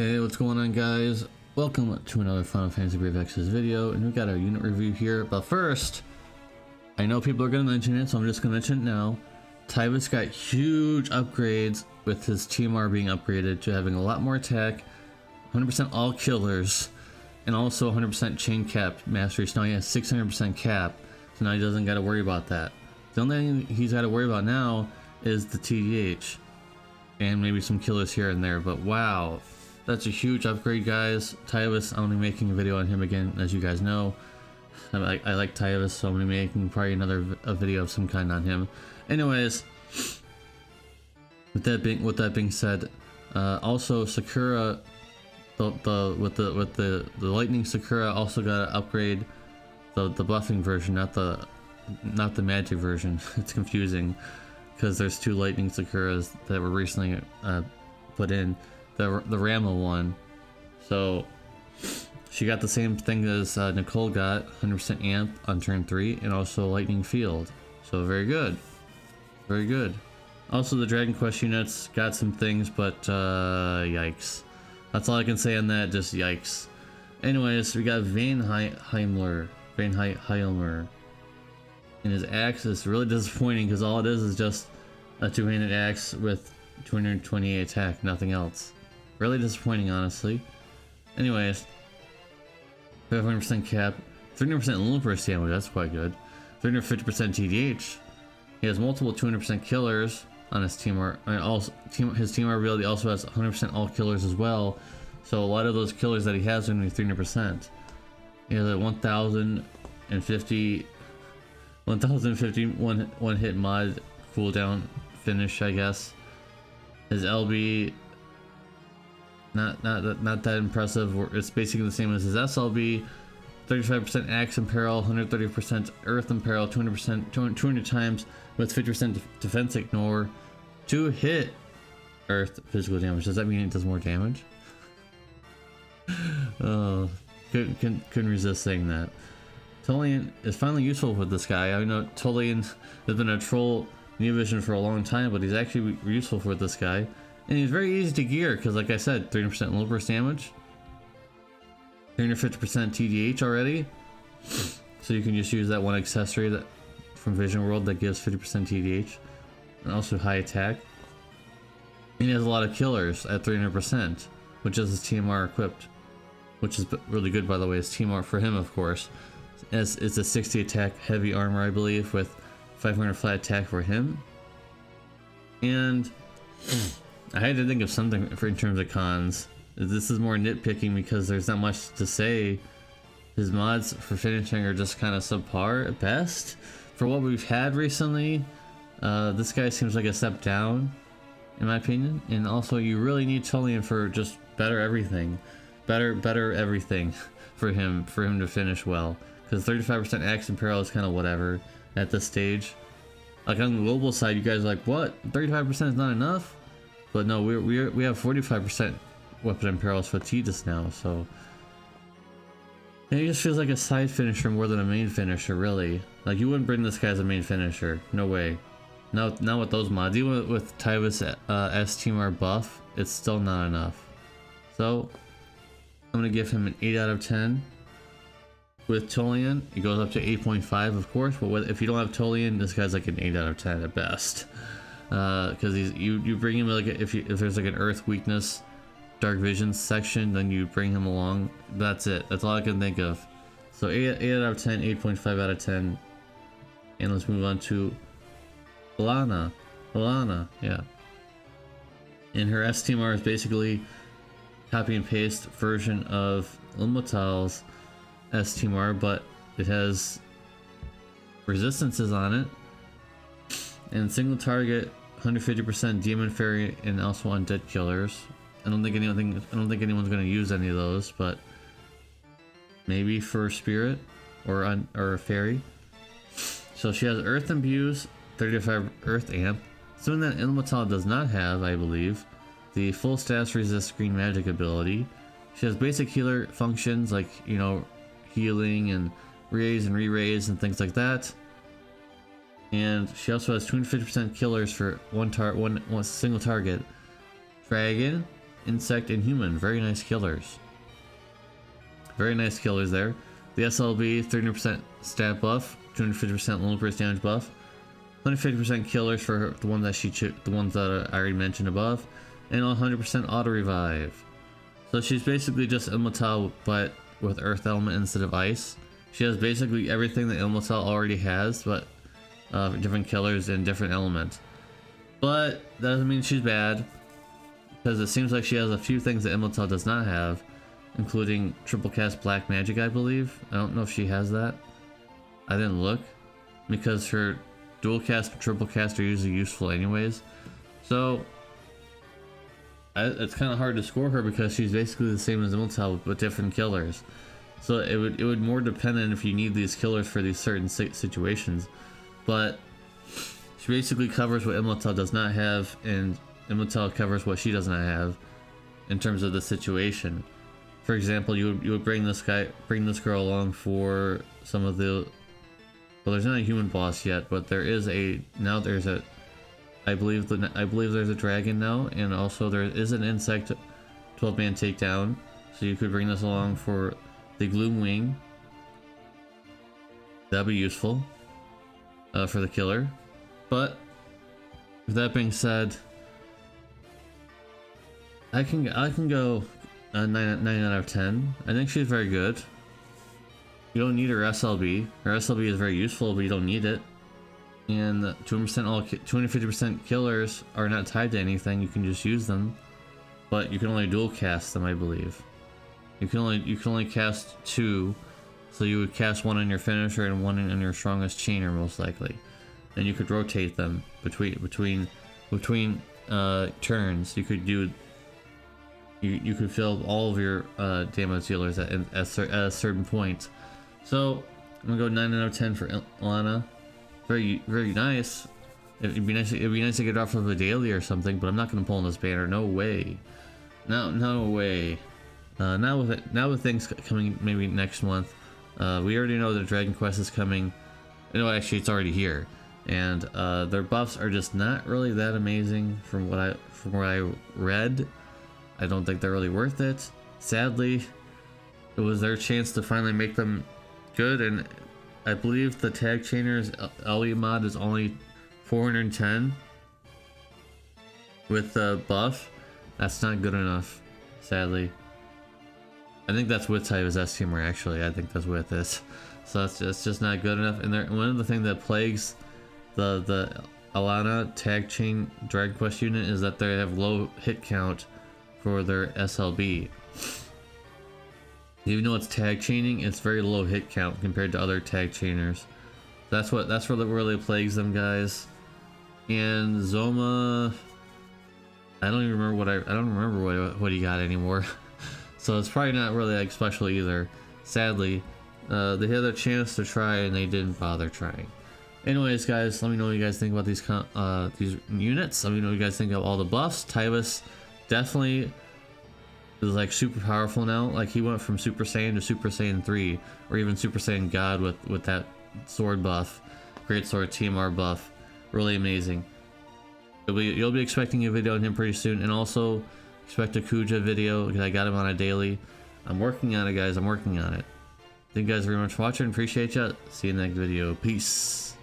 Hey, what's going on, guys? Welcome to another Final Fantasy Brave Exodus video, and we got our unit review here. But first, I know people are going to mention it, so I'm just going to mention it now. Taivas got huge upgrades with his TMR being upgraded to having a lot more attack, 100% all killers, and also 100% chain cap mastery. So now he has 600% cap, so now he doesn't got to worry about that. The only thing he's got to worry about now is the TDH, and maybe some killers here and there. But wow. That's a huge upgrade, guys. Taivas, I'm gonna be making a video on him again, as you guys know. I like Taivas, so I'm gonna be making probably another video of some kind on him. Anyways, with that being said, also Sakura, with the lightning Sakura also got to upgrade the buffing version, not the magic version. It's confusing because there's two lightning Sakuras that were recently put in. The Rama one, so she got the same thing as Nicole got, 100% amp on turn 3, and also lightning field. So very good, very good. Also the Dragon Quest units got some things, but yikes. That's all I can say on that. Just yikes. Anyways, we got Vanheilmer, and his axe is really disappointing because all it is just a two-handed axe with 228 attack, nothing else. Really disappointing, honestly. Anyways, 500% cap, 300% Lumiper's damage, that's quite good. 350% TDH. He has multiple 200% killers on his TMR. His TMR ability also has 100% all killers as well. So a lot of those killers that he has are going to be 300%. He has a 1050 one hit mod cooldown finish, I guess. His LB, not that impressive. It's basically the same as his SLB. 35% Axe Imperil, 130% Earth Imperil, 200 times with 50% defense ignore. 2 hit Earth physical damage. Does that mean it does more damage? Oh, couldn't resist saying that. NotTulien is finally useful with this guy. I know NotTulien has been a troll New Vision for a long time, but he's actually useful for this guy. And he's very easy to gear because, like I said, 300% low burst damage, 350% TDH already. So you can just use that one accessory that from Vision World that gives 50% TDH, and also high attack. And he has a lot of killers at 300%, which is his TMR equipped, which is really good, by the way. His TMR for him, of course, as it's a 60 attack heavy armor, I believe, with 500 flat attack for him. And I had to think of something in terms of cons. This is more nitpicking because there's not much to say. His mods for finishing are just kind of subpar at best. For what we've had recently, this guy seems like a step down, in my opinion. And also, you really need NotTulien for just better everything. Better everything for him to finish well. Because 35% Axe Imperil is kind of whatever at this stage. Like on the global side, you guys are like, what? 35% is not enough? But no, we have 45% weapon imperils for Tidus now, so and it just feels like a side finisher more than a main finisher, really. Like, you wouldn't bring this guy as a main finisher, no way. Not with those mods. Even with Taivas STMR buff, it's still not enough. So I'm gonna give him an 8 out of 10. With NotTulien, it goes up to 8.5, of course, but if you don't have NotTulien, this guy's like an 8 out of 10 at best. Because you bring him, like, if there's like an Earth weakness, Dark Vision section, then you bring him along. That's it. That's all I can think of. So 8 out of 10, 8.5 out of 10. And let's move on to Ihana, yeah. And her STMR is basically copy and paste version of Ilmatal's STMR, but it has resistances on it, and single target, 150% Demon Fairy, and also Undead killers. I don't think anyone's gonna use any of those, but maybe for Spirit or Fairy. So she has Earth Imbues, 35 Earth Amp, something that Ilmatal does not have, I believe. The full stats resist green magic ability. She has basic healer functions like, you know, healing and raise and re-raise and things like that. And she also has 250% killers for one single target. Dragon, insect, and human. Very nice killers. Very nice killers there. The SLB 300% stat buff, 250% long burst damage buff, 150% killers for her, the ones that I already mentioned above, and 100% auto revive. So she's basically just Ilmatal, but with Earth element instead of Ice. She has basically everything that Ilmatal already has, but different killers and different elements. But that doesn't mean she's bad, because it seems like she has a few things that Ilmatal does not have, including triple cast black magic, I believe. I don't know if she has that. I didn't look, because her dual cast and triple cast are usually useful anyways. So it's kind of hard to score her because she's basically the same as Ilmatal with different killers. So it would more depend on if you need these killers for these certain situations. But she basically covers what Ilmatal does not have, and Ilmatal covers what she does not have in terms of the situation. For example, you would bring this girl along for some of the. Well, there's not a human boss yet, but there is I believe there's a dragon now, and also there is an insect 12-man takedown. So you could bring this along for the Gloom Wing. That'd be useful for the killer. But with that being said, I can go 9 out of 10. I think she's very good. You don't need her SLB. Her SLB is very useful, but you don't need it. And 250% killers are not tied to anything. You can just use them, but you can only dual cast them, I believe. You can only cast 2, so you would cast 1 on your finisher and 1 on your strongest chainer most likely, and you could rotate them between turns. You could do. You could fill all of your damage dealers at a certain point. So I'm gonna go 9 out of 10 for Ihana. Very nice. It'd be nice to get off of a daily or something, but I'm not gonna pull on this banner. No way. No way. Now with things coming maybe next month, we already know that Dragon Quest is coming. You know, actually, it's already here, and their buffs are just not really that amazing from what I read. I don't think they're really worth it. Sadly, it was their chance to finally make them good, and I believe the tag chainer's LE mod is only 410 with the buff. That's not good enough, sadly. I think that's with Taivas STMR, actually. I think that's with this. So it's just not good enough. And one of the things that plagues the Ihana tag chain Dragon Quest unit is that they have low hit count for their SLB. Even though it's tag chaining, it's very low hit count compared to other tag chainers. That's what really plagues them, guys. And Zoma, I don't even remember what he got anymore. So it's probably not really like special either. Sadly, they had a chance to try and they didn't bother trying. Anyways, guys, let me know what you guys think about these units. Let me know what you guys think of all the buffs. Taivas definitely is like super powerful now. Like he went from Super Saiyan to Super Saiyan 3, or even Super Saiyan God with that sword buff, Great Sword TMR buff. Really amazing. You'll be expecting a video on him pretty soon, and also expect a Kuja video because I got him on a daily. I'm working on it, guys. I'm working on it. Thank you guys very much for watching. Appreciate you. See you in the next video. Peace.